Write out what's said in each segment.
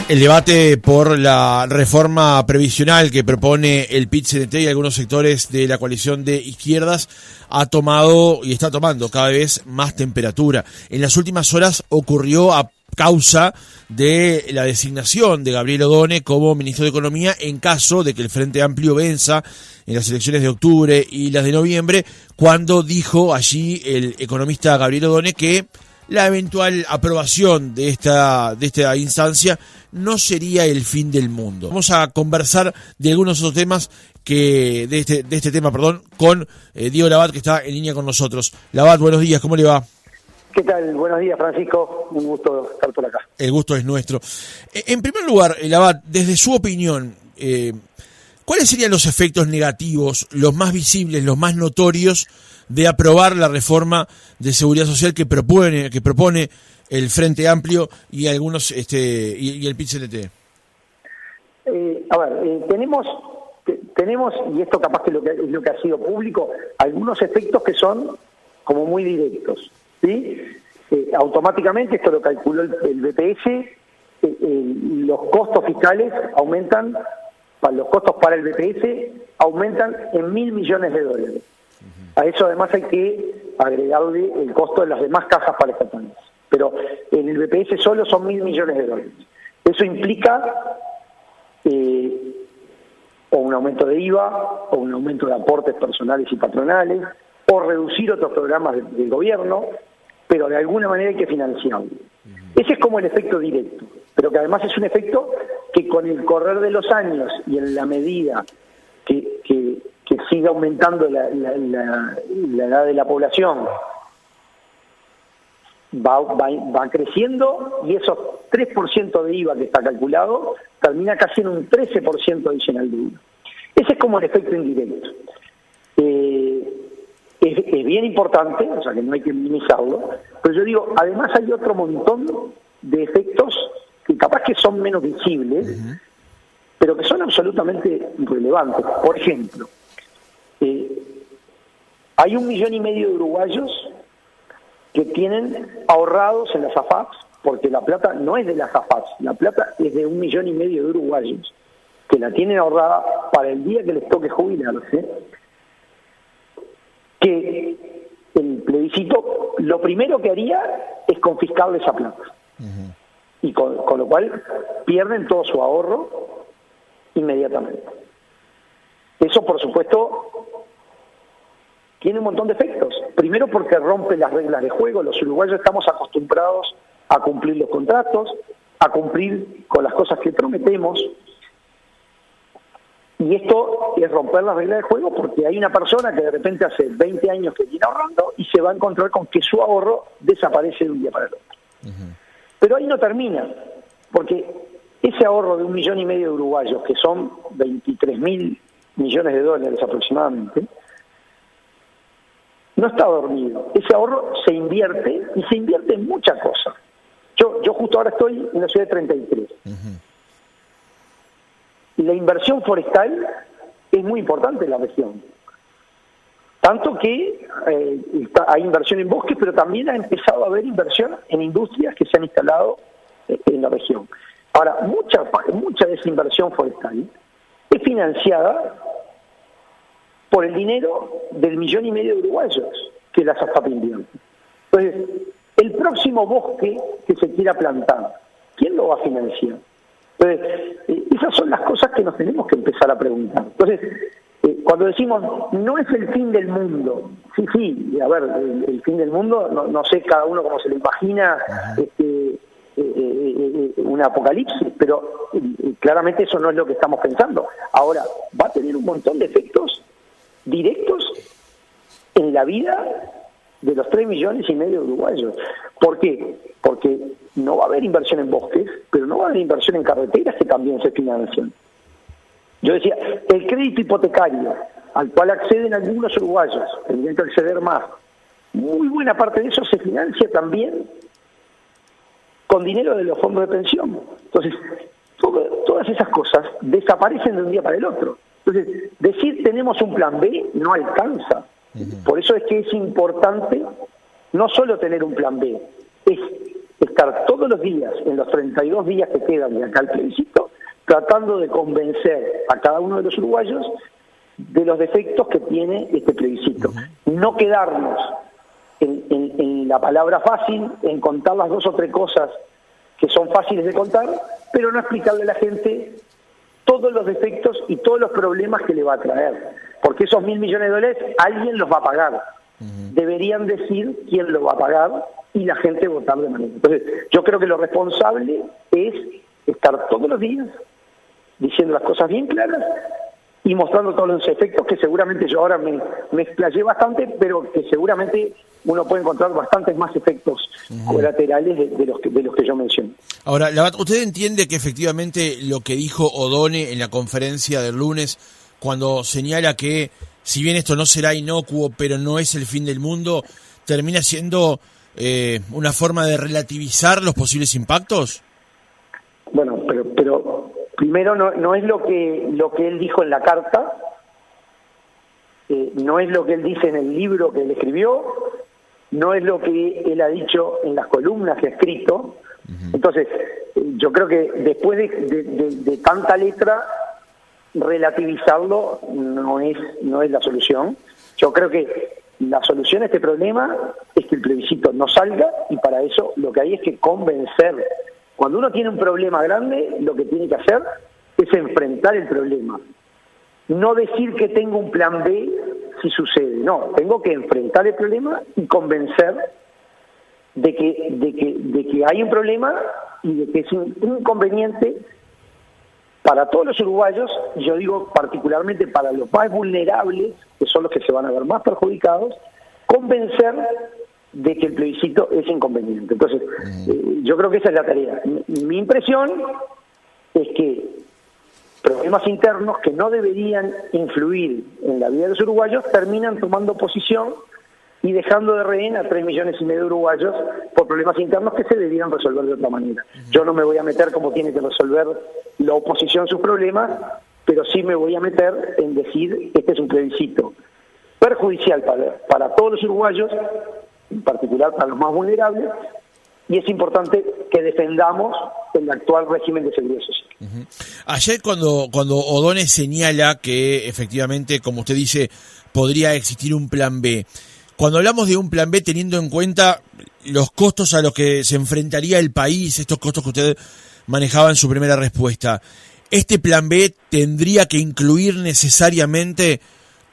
El debate por la reforma previsional que propone el PIT-CNT y algunos sectores de la coalición de izquierdas ha tomado y está tomando cada vez más temperatura. En las últimas horas ocurrió a causa de la designación de Gabriel Odone como ministro de Economía en caso de que el Frente Amplio venza en las elecciones de octubre y las de noviembre, cuando dijo allí el economista Gabriel Odone que la eventual aprobación de esta instancia no sería el fin del mundo. Vamos a conversar de algunos otros temas de este tema, con Diego Labat, que está en línea con nosotros. Labat, buenos días, ¿cómo le va? ¿Qué tal? Buenos días, Francisco. Un gusto estar por acá. El gusto es nuestro. En primer lugar, Labat, desde su opinión, ¿cuáles serían los efectos negativos, los más visibles, los más notorios, de aprobar la reforma de seguridad social que propone el Frente Amplio y algunos y el PIT-CNT? Tenemos, y esto capaz que es lo que ha sido público, algunos efectos que son como muy directos, ¿sí? Automáticamente, esto lo calculó el BPS, los costos fiscales aumentan, los costos para el BPS aumentan en $1.000 millones. A eso además hay que agregarle el costo de las demás cajas paraestatales. Pero en el BPS solo son $1.000 millones. Eso implica o un aumento de IVA, o un aumento de aportes personales y patronales, o reducir otros programas del gobierno, pero de alguna manera hay que financiarlo. Ese es como el efecto directo, pero que además es un efecto que con el correr de los años y en la medida que siga aumentando la edad de la población, va creciendo, y esos 3% de IVA que está calculado termina casi en un 13% adicional de IVA. Ese es como el efecto indirecto. Es bien importante, o sea que no hay que minimizarlo, pero yo digo, además hay otro montón de efectos que capaz que son menos visibles, pero que son absolutamente relevantes. Por ejemplo, hay 1,5 millones de uruguayos que tienen ahorrados en las AFAPs, porque la plata no es de las AFAPs, la plata es de 1,5 millones de uruguayos que la tienen ahorrada para el día que les toque jubilarse, que el plebiscito lo primero que haría es confiscarle esa plata. Y con lo cual pierden todo su ahorro inmediatamente. Eso, por supuesto, tiene un montón de efectos. Primero, porque rompe las reglas de juego. Los uruguayos estamos acostumbrados a cumplir los contratos, a cumplir con las cosas que prometemos. Y esto es romper las reglas de juego, porque hay una persona que de repente hace 20 años que viene ahorrando y se va a encontrar con que su ahorro desaparece de un día para el otro. Pero ahí no termina, porque ese ahorro de 1,5 millones de uruguayos, que son $23.000 millones aproximadamente, no está dormido. Ese ahorro se invierte, y se invierte en muchas cosas. Yo justo ahora estoy en la ciudad de 33. Y la inversión forestal es muy importante en la región. Tanto que hay inversión en bosques, pero también ha empezado a haber inversión en industrias que se han instalado en la región. Ahora, mucha de esa inversión forestal es financiada por el dinero del 1,5 millones de uruguayos que las AFAP invierten. Entonces, el próximo bosque que se quiera plantar, ¿quién lo va a financiar? Entonces, esas son las cosas que nos tenemos que empezar a preguntar. Entonces, cuando decimos, no es el fin del mundo, sí, a ver, el fin del mundo, no sé cada uno cómo se lo imagina, un apocalipsis, pero claramente eso no es lo que estamos pensando. Ahora, va a tener un montón de efectos directos en la vida de los 3,5 millones de uruguayos. ¿Por qué? Porque no va a haber inversión en bosques, pero no va a haber inversión en carreteras que también se financian. Yo decía, el crédito hipotecario al cual acceden algunos uruguayos, tendrían que acceder más, muy buena parte de eso se financia también con dinero de los fondos de pensión. Entonces, todas esas cosas desaparecen de un día para el otro. Entonces, decir tenemos un plan B no alcanza. Por eso es que es importante no solo tener un plan B, es estar todos los días, en los 32 días que quedan de acá al plebiscito, tratando de convencer a cada uno de los uruguayos de los defectos que tiene este plebiscito. No quedarnos en la palabra fácil, en contar las 2 o 3 cosas que son fáciles de contar, pero no explicarle a la gente todos los defectos y todos los problemas que le va a traer. Porque esos $1.000 millones alguien los va a pagar. Deberían decir quién lo va a pagar y la gente votar de manera. Entonces, yo creo que lo responsable es estar todos los días diciendo las cosas bien claras y mostrando todos los efectos que seguramente yo ahora me explayé bastante, pero que seguramente uno puede encontrar bastantes más efectos colaterales de los que yo menciono. Ahora, ¿usted entiende que efectivamente lo que dijo Odone en la conferencia del lunes, cuando señala que si bien esto no será inocuo, pero no es el fin del mundo, termina siendo una forma de relativizar los posibles impactos? Bueno, pero primero no es lo que él dijo en la carta, no es lo que él dice en el libro que él escribió, no es lo que él ha dicho en las columnas que ha escrito. Entonces, yo creo que después de tanta letra, relativizarlo no es la solución. Yo creo que la solución a este problema es que el plebiscito no salga, y para eso lo que hay es que convencer. Cuando uno tiene un problema grande, lo que tiene que hacer es enfrentar el problema. No decir que tengo un plan B si sucede. No, tengo que enfrentar el problema y convencer de que hay un problema y de que es un inconveniente para todos los uruguayos, yo digo particularmente para los más vulnerables, que son los que se van a ver más perjudicados, convencer de que el plebiscito es inconveniente. Entonces, yo creo que esa es la tarea. Mi impresión es que problemas internos que no deberían influir en la vida de los uruguayos terminan tomando posición y dejando de rehén a 3,5 millones de uruguayos por problemas internos que se debieran resolver de otra manera. Yo no me voy a meter como tiene que resolver la oposición sus problemas, pero sí me voy a meter en decir este es un plebiscito perjudicial para todos los uruguayos, en particular para los más vulnerables, y es importante que defendamos el actual régimen de seguridad social. Ayer cuando Odone señala que efectivamente, como usted dice, podría existir un plan B, cuando hablamos de un plan B teniendo en cuenta los costos a los que se enfrentaría el país, estos costos que usted manejaba en su primera respuesta, ¿este plan B tendría que incluir necesariamente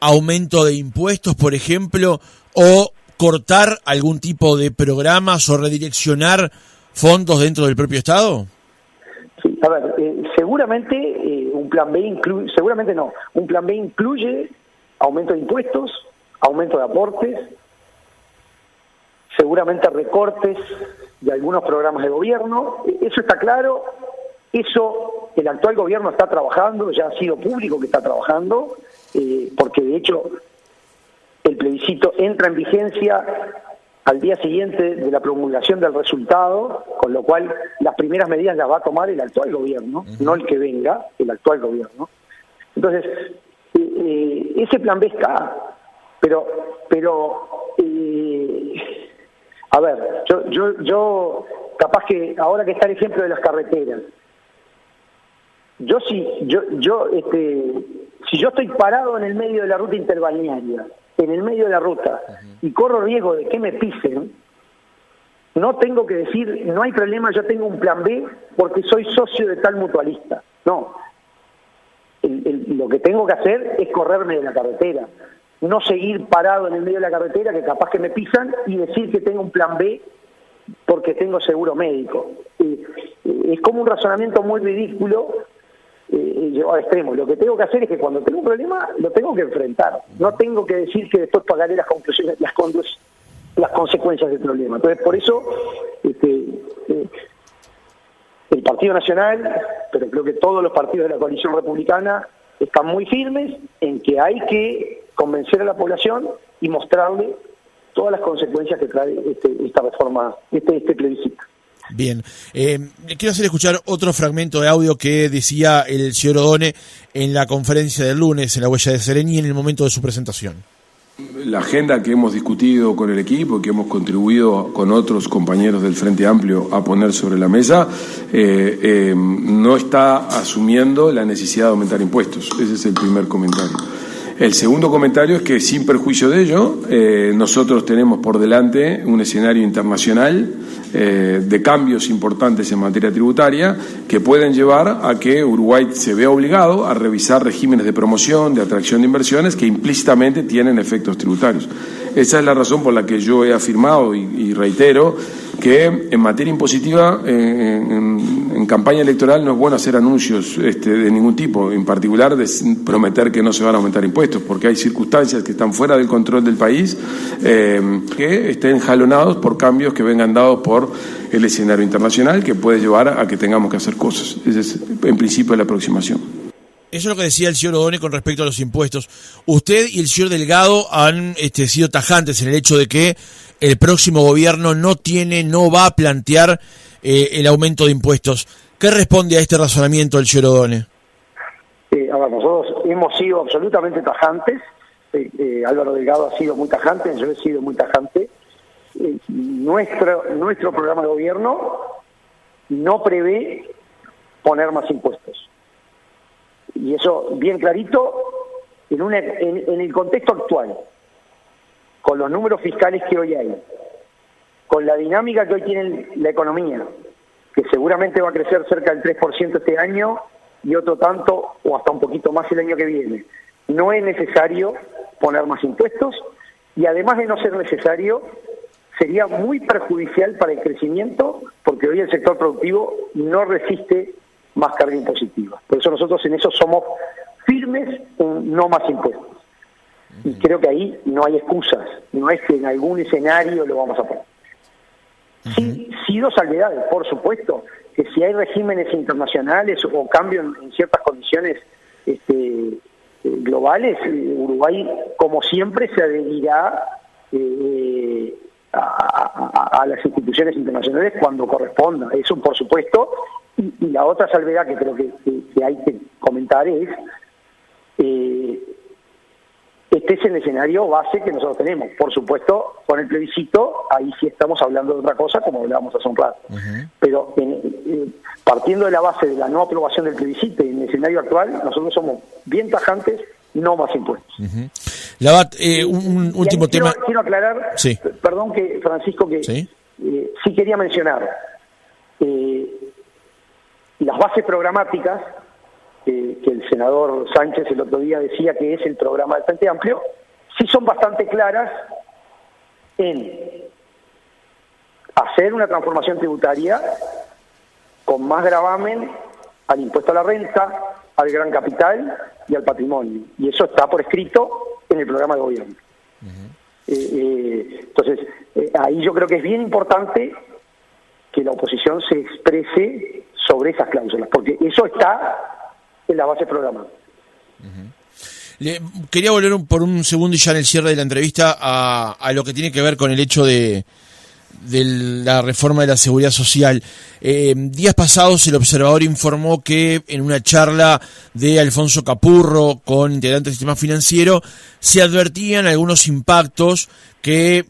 aumento de impuestos, por ejemplo, o cortar algún tipo de programas o redireccionar fondos dentro del propio Estado? Sí, a ver, seguramente un plan B incluye aumento de impuestos, aumento de aportes, seguramente recortes de algunos programas de gobierno. Eso está claro, eso el actual gobierno está trabajando, ya ha sido público que está trabajando, porque de hecho el plebiscito entra en vigencia al día siguiente de la promulgación del resultado, con lo cual las primeras medidas las va a tomar el actual gobierno, no el que venga, el actual gobierno. Entonces, ese plan B está, pero a ver, yo capaz que ahora que está el ejemplo de las carreteras, si yo estoy parado en el medio de la ruta interbalnearia, en el medio de la ruta, y corro riesgo de que me pisen, no tengo que decir, no hay problema, yo tengo un plan B porque soy socio de tal mutualista. No, lo que tengo que hacer es correrme de la carretera, no seguir parado en el medio de la carretera que capaz que me pisan y decir que tengo un plan B porque tengo seguro médico. Es como un razonamiento muy ridículo llevado a extremo. Lo que tengo que hacer es que cuando tengo un problema lo tengo que enfrentar, no tengo que decir que después pagaré las consecuencias del problema. Entonces, por eso el Partido Nacional, pero creo que todos los partidos de la coalición republicana están muy firmes en que hay que convencer a la población y mostrarle todas las consecuencias que trae esta reforma, este plebiscito. Bien, quiero hacer escuchar otro fragmento de audio que decía el señor Odone en la conferencia del lunes en la Huella de Sereni en el momento de su presentación. La agenda que hemos discutido con el equipo y que hemos contribuido con otros compañeros del Frente Amplio a poner sobre la mesa no está asumiendo la necesidad de aumentar impuestos. Ese es el primer comentario. El segundo comentario es que, sin perjuicio de ello, nosotros tenemos por delante un escenario internacional de cambios importantes en materia tributaria que pueden llevar a que Uruguay se vea obligado a revisar regímenes de promoción, de atracción de inversiones que implícitamente tienen efectos tributarios. Esa es la razón por la que yo he afirmado y reitero que en materia impositiva, en campaña electoral, no es bueno hacer anuncios de ningún tipo, en particular de prometer que no se van a aumentar impuestos, porque hay circunstancias que están fuera del control del país que estén jalonados por cambios que vengan dados por el escenario internacional, que puede llevar a que tengamos que hacer cosas. Esa es, en principio, la aproximación. Eso es lo que decía el señor Odone con respecto a los impuestos. Usted y el señor Delgado han sido tajantes en el hecho de que el próximo gobierno no va a plantear el aumento de impuestos. ¿Qué responde a este razonamiento el señor Odone? Nosotros hemos sido absolutamente tajantes. Álvaro Delgado ha sido muy tajante, yo he sido muy tajante. Nuestro programa de gobierno no prevé poner más impuestos. Y eso bien clarito en el contexto actual, con los números fiscales que hoy hay, con la dinámica que hoy tiene la economía, que seguramente va a crecer cerca del 3% este año y otro tanto o hasta un poquito más el año que viene. No es necesario poner más impuestos y, además de no ser necesario, sería muy perjudicial para el crecimiento, porque hoy el sector productivo no resiste más carga impositiva. Por eso nosotros en eso somos firmes en no más impuestos. Y creo que ahí no hay excusas, no es que en algún escenario lo vamos a poner. Sí, dos salvedades, por supuesto, que si hay regímenes internacionales o cambio en ciertas condiciones globales, Uruguay, como siempre, se adherirá a las instituciones internacionales cuando corresponda. Eso, por supuesto. Y la otra salvedad que creo que hay que comentar es este es el escenario base que nosotros tenemos. Por supuesto, con el plebiscito, ahí sí estamos hablando de otra cosa, como hablábamos hace un rato. Pero partiendo de la base de la no aprobación del plebiscito y en el escenario actual, nosotros somos bien tajantes, no más impuestos. Labat, un último tema. Quiero aclarar, sí. Perdón, que Francisco, que sí quería mencionar las bases programáticas que el senador Sánchez el otro día decía que es el programa del Frente Amplio, sí son bastante claras en hacer una transformación tributaria con más gravamen al impuesto a la renta, al gran capital y al patrimonio. Y eso está por escrito en el programa de gobierno. Entonces, ahí yo creo que es bien importante que la oposición se exprese sobre esas cláusulas, porque eso está en la base programada. Quería volver por un segundo y ya en el cierre de la entrevista a lo que tiene que ver con el hecho de la reforma de la seguridad social. Días pasados el Observador informó que en una charla de Alfonso Capurro con integrantes del sistema financiero se advertían algunos impactos que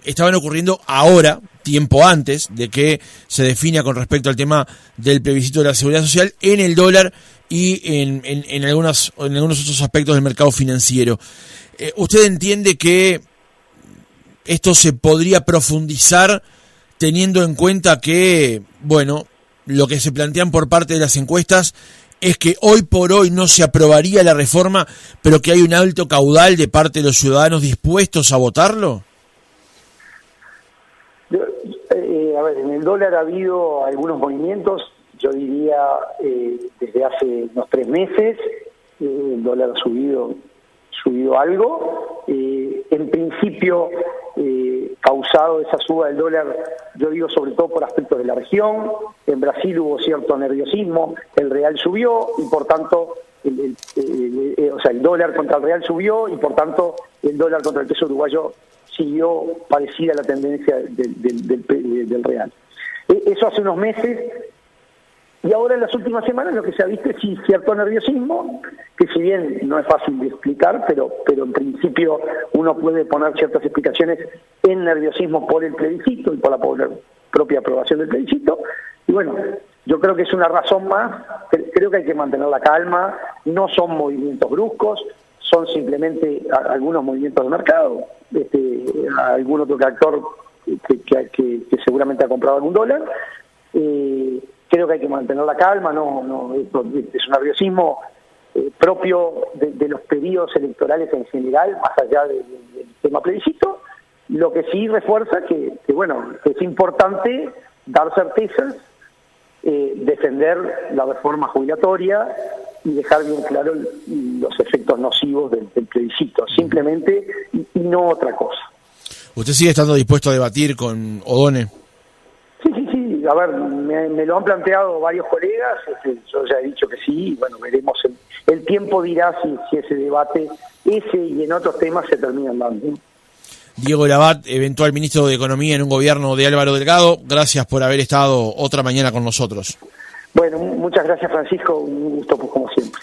estaban ocurriendo ahora, tiempo antes de que se defina con respecto al tema del plebiscito de la seguridad social, en el dólar y en algunos otros aspectos del mercado financiero. ¿Usted entiende que esto se podría profundizar teniendo en cuenta que, bueno, lo que se plantean por parte de las encuestas es que hoy por hoy no se aprobaría la reforma, pero que hay un alto caudal de parte de los ciudadanos dispuestos a votarlo? En el dólar ha habido algunos movimientos, yo diría desde hace unos 3 meses, el dólar ha subido algo, en principio causado esa suba del dólar, yo digo sobre todo por aspectos de la región. En Brasil hubo cierto nerviosismo, el real subió y por tanto el dólar contra el real subió y por tanto el dólar contra el peso uruguayo siguió parecida a la tendencia del real. Eso hace unos meses Y ahora en las últimas semanas lo que se ha visto es sí, cierto nerviosismo, que si bien no es fácil de explicar, pero en principio uno puede poner ciertas explicaciones en nerviosismo por el plebiscito y por la propia aprobación del plebiscito. Y bueno, yo creo que es una razón más, creo que hay que mantener la calma, no son movimientos bruscos, son simplemente algunos movimientos de mercado, algún otro actor que seguramente ha comprado algún dólar. Creo que hay que mantener la calma, no es un nerviosismo propio de los periodos electorales en general, más allá del tema plebiscito. Lo que sí refuerza que es importante dar certezas, defender la reforma jubilatoria y dejar bien claro los efectos nocivos del plebiscito, simplemente, y no otra cosa. ¿Usted sigue estando dispuesto a debatir con Odone? Sí, a ver, me lo han planteado varios colegas, yo ya he dicho que sí, y bueno, veremos, el tiempo dirá si ese debate, ese y en otros temas se terminan dando. Diego Labat, eventual ministro de Economía en un gobierno de Álvaro Delgado, gracias por haber estado otra mañana con nosotros. Bueno, muchas gracias, Francisco, un gusto, pues, como siempre.